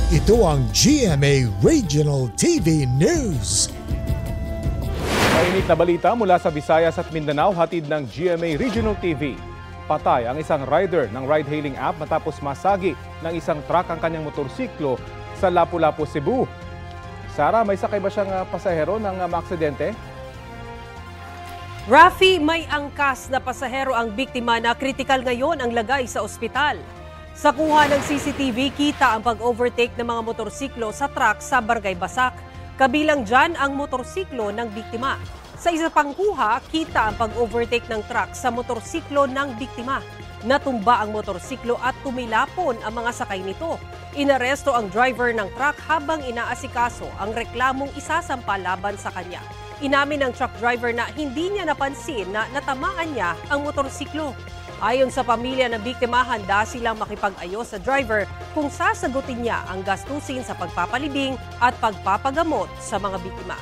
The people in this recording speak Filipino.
Ito ang GMA Regional TV News. Mainit na balita mula sa Visayas at Mindanao, hatid ng GMA Regional TV. Patay ang isang rider ng ride-hailing app matapos masagi ng isang truck ang kanyang motorsiklo sa Lapu-Lapu, Cebu. Sara, may sakay ba siyang pasahero ng maaksidente? Rafi, may angkas na pasahero ang biktima na kritikal ngayon ang lagay sa ospital. Sa kuha ng CCTV, kita ang pag-overtake ng mga motorsiklo sa truck sa Barangay Basak. Kabilang dyan ang motorsiklo ng biktima. Sa isa pang kuha, kita ang pag-overtake ng truck sa motorsiklo ng biktima. Natumba ang motorsiklo at tumilapon ang mga sakay nito. Inaresto ang driver ng truck habang inaasikaso ang reklamong isasampa laban sa kanya. Inamin ng truck driver na hindi niya napansin na natamaan niya ang motorsiklo. Ayon sa pamilya ng biktima, handa silang makipag-ayos sa driver kung sasagutin niya ang gastusin sa pagpapalibing at pagpapagamot sa mga biktima.